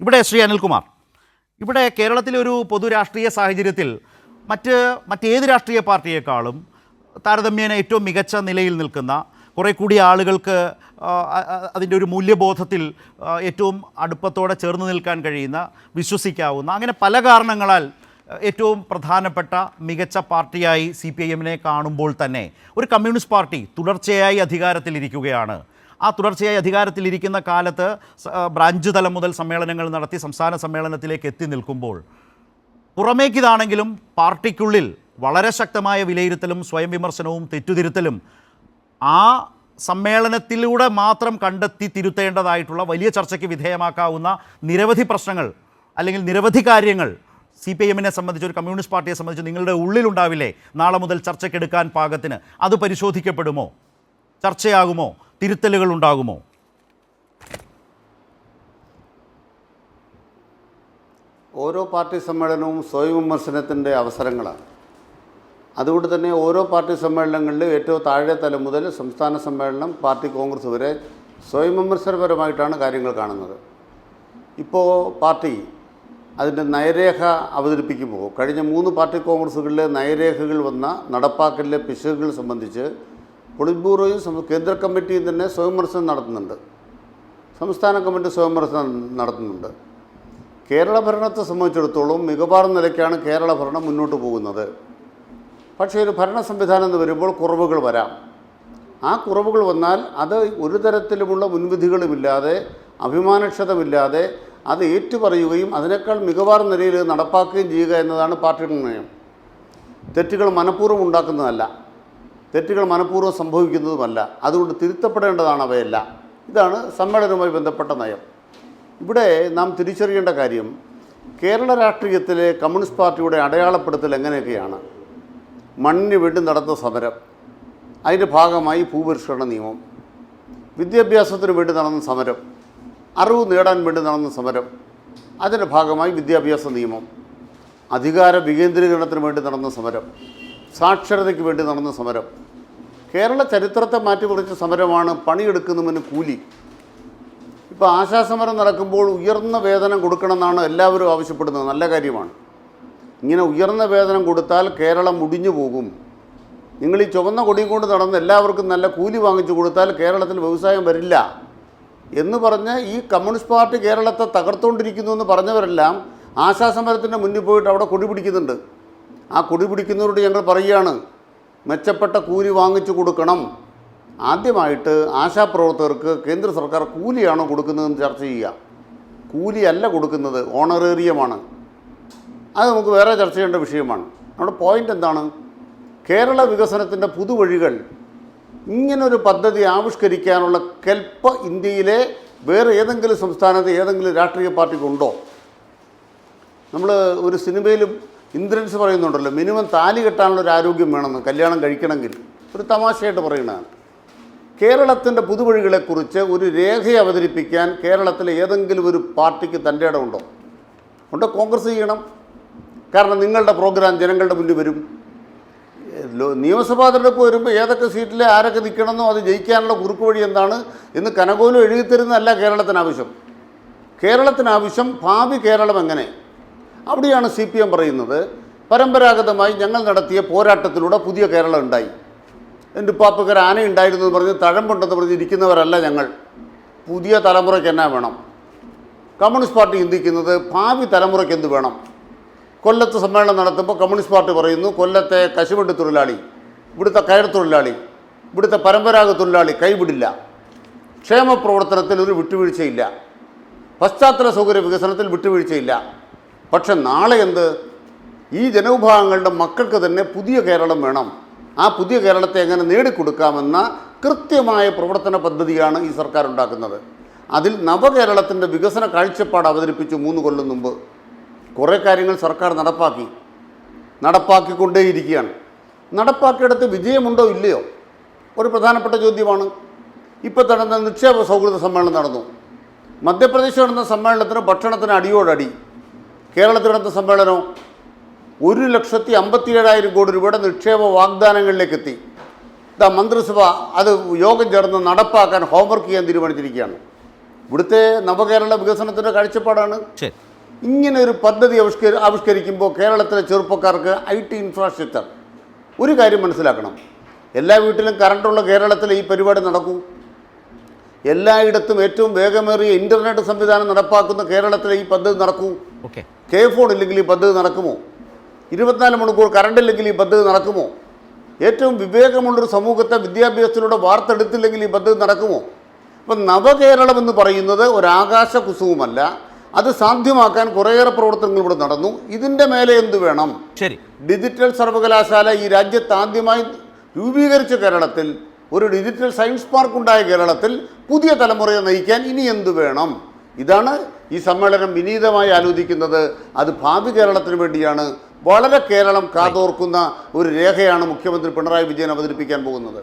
ഇവിടെ ശ്രീ അനിൽകുമാർ, ഇവിടെ കേരളത്തിലെ ഒരു പൊതുരാഷ്ട്രീയ സാഹചര്യത്തിൽ മറ്റേത് രാഷ്ട്രീയ പാർട്ടിയേക്കാളും താരതമ്യേന ഏറ്റവും മികച്ച നിലയിൽ നിൽക്കുന്ന, കുറേ കൂടി ആളുകൾക്ക് അതിൻ്റെ ഒരു മൂല്യബോധത്തിൽ ഏറ്റവും അടുപ്പത്തോടെ ചേർന്ന് നിൽക്കാൻ കഴിയുന്ന, വിശ്വസിക്കാവുന്ന, അങ്ങനെ പല കാരണങ്ങളാൽ ഏറ്റവും പ്രധാനപ്പെട്ട മികച്ച പാർട്ടിയായി CPIM-നെ കാണുമ്പോൾ തന്നെ ഒരു കമ്മ്യൂണിസ്റ്റ് പാർട്ടി തുടർച്ചയായി അധികാരത്തിലിരിക്കുകയാണ്. ആ തുടർച്ചയായി അധികാരത്തിലിരിക്കുന്ന കാലത്ത് ബ്രാഞ്ച് തലം മുതൽ സമ്മേളനങ്ങൾ നടത്തി സംസ്ഥാന സമ്മേളനത്തിലേക്ക് എത്തി നിൽക്കുമ്പോൾ പുറമേക്കിതാണെങ്കിലും പാർട്ടിക്കുള്ളിൽ വളരെ ശക്തമായ വിലയിരുത്തലും സ്വയം വിമർശനവും തെറ്റുതിരുത്തലും ആ സമ്മേളനത്തിലൂടെ മാത്രം കണ്ടെത്തി തിരുത്തേണ്ടതായിട്ടുള്ള വലിയ ചർച്ചയ്ക്ക് വിധേയമാക്കാവുന്ന നിരവധി പ്രശ്നങ്ങൾ അല്ലെങ്കിൽ നിരവധി കാര്യങ്ങൾ CPIM-നെ സംബന്ധിച്ച്, ഒരു കമ്മ്യൂണിസ്റ്റ് പാർട്ടിയെ സംബന്ധിച്ച് നിങ്ങളുടെ ഉള്ളിലുണ്ടാവില്ലേ? നാളെ മുതൽ ചർച്ചയ്ക്കെടുക്കാൻ പാകത്തിന് അത് പരിശോധിക്കപ്പെടുമോ? ചർച്ചയാകുമോ? തിരുത്തലുകൾ ഉണ്ടാകുമോ? ഓരോ പാർട്ടി സമ്മേളനവും സ്വയം വിമർശനത്തിൻ്റെ അവസരങ്ങളാണ്. അതുകൊണ്ട് തന്നെ ഓരോ പാർട്ടി സമ്മേളനങ്ങളിലും ഏറ്റവും താഴെ തലം മുതൽ സംസ്ഥാന സമ്മേളനം, പാർട്ടി കോൺഗ്രസ് വരെ സ്വയം വിമർശനപരമായിട്ടാണ് കാര്യങ്ങൾ കാണുന്നത്. ഇപ്പോൾ പാർട്ടി അതിൻ്റെ നയരേഖ അവതരിപ്പിക്കുമ്പോൾ കഴിഞ്ഞ 3 പാർട്ടി കോൺഗ്രസുകളിലെ നയരേഖകൾ വന്ന നടപ്പാക്കലിലെ പിശകുകൾ സംബന്ധിച്ച് പൊളിറ്റ് ബ്യൂറോയും കേന്ദ്ര കമ്മിറ്റിയും തന്നെ സ്വയം വിമർശനം നടത്തുന്നുണ്ട്. സംസ്ഥാന കമ്മിറ്റി സ്വയം വിമർശനം നടത്തുന്നുണ്ട്. കേരള ഭരണത്തെ സംബന്ധിച്ചിടത്തോളം മികവാർന്ന നിലയ്ക്കാണ് കേരള ഭരണം മുന്നോട്ട് പോകുന്നത്. പക്ഷേ ഒരു ഭരണ സംവിധാനം എന്ന് വരുമ്പോൾ കുറവുകൾ വരാം. ആ കുറവുകൾ വന്നാൽ അത് ഒരു തരത്തിലുമുള്ള മുൻവിധികളുമില്ലാതെ, അഭിമാനക്ഷതമില്ലാതെ അത് ഏറ്റുപറയുകയും അതിനേക്കാൾ മികവാർന്ന നിലയിൽ നടപ്പാക്കുകയും ചെയ്യുക എന്നതാണ് പാർട്ടിയുടെ നയം. തെറ്റുകൾ മനഃപൂർവ്വം ഉണ്ടാക്കുന്നതല്ല, തെറ്റുകൾ മനഃപൂർവ്വം സംഭവിക്കുന്നതുമല്ല. അതുകൊണ്ട് തിരുത്തപ്പെടേണ്ടതാണ് അവയെല്ലാം. ഇതാണ് സമ്മേളനവുമായി ബന്ധപ്പെട്ട നയം. ഇവിടെ നാം തിരിച്ചറിയേണ്ട കാര്യം, കേരള രാഷ്ട്രീയത്തിലെ കമ്മ്യൂണിസ്റ്റ് പാർട്ടിയുടെ അടയാളപ്പെടുത്തൽ എങ്ങനെയൊക്കെയാണ്. മണ്ണിന് വേണ്ടി നടന്ന സമരം, അതിൻ്റെ ഭാഗമായി ഭൂപരിഷ്കരണ നിയമം, വിദ്യാഭ്യാസത്തിന് വേണ്ടി നടന്ന സമരം, അറിവ് നേടാൻ വേണ്ടി നടന്ന സമരം, അതിൻ്റെ ഭാഗമായി വിദ്യാഭ്യാസ നിയമം, അധികാര വികേന്ദ്രീകരണത്തിന് വേണ്ടി നടന്ന സമരം, സാക്ഷരതയ്ക്ക് വേണ്ടി നടന്ന സമരം. കേരള ചരിത്രത്തെ മാറ്റിമറിച്ച സമരമാണ് പണിയെടുക്കുന്നതിന് കൂലി. ഇപ്പോൾ ആശാസമരം നടക്കുമ്പോൾ ഉയർന്ന വേതനം കൊടുക്കണമെന്നാണ് എല്ലാവരും ആവശ്യപ്പെടുന്നത്. നല്ല കാര്യമാണ്. ഇങ്ങനെ ഉയർന്ന വേതനം കൊടുത്താൽ കേരളം മുടിഞ്ഞു പോകും. നിങ്ങൾ ഈ ചുവന്ന കൊടിയും കൊണ്ട് നടന്ന് എല്ലാവർക്കും നല്ല കൂലി വാങ്ങിച്ചു കൊടുത്താൽ കേരളത്തിൽ വ്യവസായം വരില്ല എന്ന് പറഞ്ഞ് ഈ കമ്മ്യൂണിസ്റ്റ് പാർട്ടി കേരളത്തെ തകർത്തുകൊണ്ടിരിക്കുന്നു എന്ന് പറഞ്ഞവരെല്ലാം ആശാസമരത്തിൻ്റെ മുന്നിൽ പോയിട്ട് അവിടെ കൊടി പിടിക്കുന്നുണ്ട്. ആ കൊടി പിടിക്കുന്നവരോട് ഞങ്ങൾ പറയുകയാണ്, മെച്ചപ്പെട്ട കൂലി വാങ്ങിച്ചു കൊടുക്കണം. ആദ്യമായിട്ട് ആശാപ്രവർത്തകർക്ക് കേന്ദ്ര സർക്കാർ കൂലിയാണോ കൊടുക്കുന്നതെന്ന് ചർച്ച ചെയ്യുക. കൂലിയല്ല കൊടുക്കുന്നത്, ഓണറേറിയമാണ്. അത് നമുക്ക് വേറെ ചർച്ച ചെയ്യേണ്ട വിഷയമാണ്. നമ്മുടെ പോയിൻ്റ് എന്താണ്? കേരള വികസനത്തിൻ്റെ പുതുവഴികൾ, ഇങ്ങനൊരു പദ്ധതി ആവിഷ്കരിക്കാനുള്ള കെൽപ്പ് ഇന്ത്യയിലെ വേറെ ഏതെങ്കിലും സംസ്ഥാനത്ത് ഏതെങ്കിലും രാഷ്ട്രീയ പാർട്ടിക്കുണ്ടോ? നമ്മൾ ഒരു സിനിമയിലും ഇന്ദ്രൻസ് പറയുന്നുണ്ടല്ലോ, മിനിമം താലി കെട്ടാനുള്ളൊരു ആരോഗ്യം വേണമെന്ന് കല്യാണം കഴിക്കണമെങ്കിൽ. ഒരു തമാശയായിട്ട് പറയുന്നതാണ്. കേരളത്തിൻ്റെ പുതുവഴികളെക്കുറിച്ച് ഒരു രേഖ അവതരിപ്പിക്കാൻ കേരളത്തിലെ ഏതെങ്കിലും ഒരു പാർട്ടിക്ക് തൻ്റെ ഇടമുണ്ടോ? ഉണ്ട്. കോൺഗ്രസ് ചെയ്യണം. കാരണം നിങ്ങളുടെ പ്രോഗ്രാം ജനങ്ങളുടെ മുന്നിൽ വരും. നിയമസഭാ തെരഞ്ഞെടുപ്പ് വരുമ്പോൾ ഏതൊക്കെ സീറ്റിൽ ആരൊക്കെ നിൽക്കണമെന്നോ അത് ജയിക്കാനുള്ള കുറുക്ക് വഴി എന്താണ് എന്ന് കനകോലും എഴുതിത്തരുന്നതല്ല കേരളത്തിനാവശ്യം. കേരളത്തിനാവശ്യം ഭാവി കേരളം എങ്ങനെ. അവിടെയാണ് CPM പറയുന്നത്, പരമ്പരാഗതമായി ഞങ്ങൾ നടത്തിയ പോരാട്ടത്തിലൂടെ പുതിയ കേരളം ഉണ്ടായി. എൻ്റെ ഉപ്പാപ്പക്കർ ആന ഉണ്ടായിരുന്നു എന്ന് പറഞ്ഞ് തഴമ്പുണ്ടെന്ന് പറഞ്ഞ് ഇരിക്കുന്നവരല്ല ഞങ്ങൾ. പുതിയ തലമുറയ്ക്ക് എന്നാ വേണം? കമ്മ്യൂണിസ്റ്റ് പാർട്ടി ചിന്തിക്കുന്നത് ഭാവി തലമുറയ്ക്ക് എന്ത് വേണം. കൊല്ലത്ത് സമ്മേളനം നടത്തുമ്പോൾ കമ്മ്യൂണിസ്റ്റ് പാർട്ടി പറയുന്നു, കൊല്ലത്തെ കശുവണ്ടി തൊഴിലാളി, ഇവിടുത്തെ കയർ തൊഴിലാളി, ഇവിടുത്തെ പരമ്പരാഗത തൊഴിലാളി കൈവിടില്ല. ക്ഷേമ പ്രവർത്തനത്തിൽ ഒരു വിട്ടുവീഴ്ചയില്ല. പശ്ചാത്തല സൗകര്യ വികസനത്തിൽ വിട്ടുവീഴ്ചയില്ല. പക്ഷെ നാളെ എന്ത്? ഈ ജനവിഭാഗങ്ങളുടെ മക്കൾക്ക് തന്നെ പുതിയ കേരളം വേണം. ആ പുതിയ കേരളത്തെ എങ്ങനെ നേടിക്കൊടുക്കാമെന്ന കൃത്യമായ പ്രവർത്തന പദ്ധതിയാണ് ഈ സർക്കാർ ഉണ്ടാക്കുന്നത്. അതിൽ നവകേരളത്തിൻ്റെ വികസന കാഴ്ചപ്പാട് അവതരിപ്പിച്ചു 3 കൊല്ലം മുമ്പ്. കുറേ കാര്യങ്ങൾ സർക്കാർ നടപ്പാക്കിക്കൊണ്ടേയിരിക്കുകയാണ്. നടപ്പാക്കിയെടുത്ത് വിജയമുണ്ടോ ഇല്ലയോ ഒരു പ്രധാനപ്പെട്ട ചോദ്യമാണ്. ഇപ്പോൾ നടന്ന നിക്ഷേപ സൗഹൃദ സമ്മേളനം നടന്നു. മധ്യപ്രദേശിൽ നടന്ന സമ്മേളനത്തിന് ഭക്ഷണത്തിന് അടിയോടടി. കേരളത്തിൽ നടന്ന സമ്മേളനമോ 1,57,000 കോടി രൂപയുടെ നിക്ഷേപ വാഗ്ദാനങ്ങളിലേക്ക് എത്തി. മന്ത്രിസഭ അത് യോഗം ചേർന്ന് നടപ്പാക്കാൻ ഹോംവർക്ക് ചെയ്യാൻ തീരുമാനിച്ചിരിക്കുകയാണ്. ഇവിടുത്തെ നവകേരള വികസനത്തിൻ്റെ കാഴ്ചപ്പാടാണ്. ശരി. ഇങ്ങനെ ഒരു പദ്ധതി ആവിഷ്കരിക്കുമ്പോൾ കേരളത്തിലെ ചെറുപ്പക്കാർക്ക് IT ഇൻഫ്രാസ്ട്രക്ചർ ഒരു കാര്യം മനസ്സിലാക്കണം. എല്ലാ വീട്ടിലും കറണ്ടുള്ള കേരളത്തിൽ ഈ പരിപാടി നടക്കൂ. എല്ലായിടത്തും ഏറ്റവും വേഗമേറിയ ഇൻ്റർനെറ്റ് സംവിധാനം നടപ്പാക്കുന്ന കേരളത്തിൽ ഈ പദ്ധതി നടക്കൂ. ഓക്കെ. ഫോൺ ഇല്ലെങ്കിൽ ഈ പദ്ധതി നടക്കുമോ? 24 മണിക്കൂർ കറണ്ട് ഇല്ലെങ്കിൽ ഈ പദ്ധതി നടക്കുമോ? ഏറ്റവും വിവേകമുള്ളൊരു സമൂഹത്തെ വിദ്യാഭ്യാസത്തിലൂടെ വാർത്തെടുത്തില്ലെങ്കിൽ ഈ പദ്ധതി നടക്കുമോ? അപ്പം നവകേരളം എന്ന് പറയുന്നത് ഒരാകാശ കുസുവുമല്ല. അത് സാധ്യമാക്കാൻ കുറേയേറെ പ്രവർത്തനങ്ങൾ ഇവിടെ നടന്നു. ഇതിൻ്റെ മേലെ എന്ത് വേണം? ശരി. ഡിജിറ്റൽ സർവകലാശാല ഈ രാജ്യത്ത് ആദ്യമായി രൂപീകരിച്ച കേരളത്തിൽ, ഒരു ഡിജിറ്റൽ സയൻസ് പാർക്ക് ഉണ്ടായ കേരളത്തിൽ പുതിയ തലമുറയെ നയിക്കാൻ ഇനി എന്ത് വേണം? ഇതാണ് ഈ സമ്മേളനം വിനീതമായി ആലോചിക്കുന്നത്. അത് ഭാവി കേരളത്തിന് വേണ്ടിയാണ്. വളരെ കേരളം കാതോർക്കുന്ന ഒരു രേഖയാണ് മുഖ്യമന്ത്രി പിണറായി വിജയൻ അവതരിപ്പിക്കാൻ പോകുന്നത്.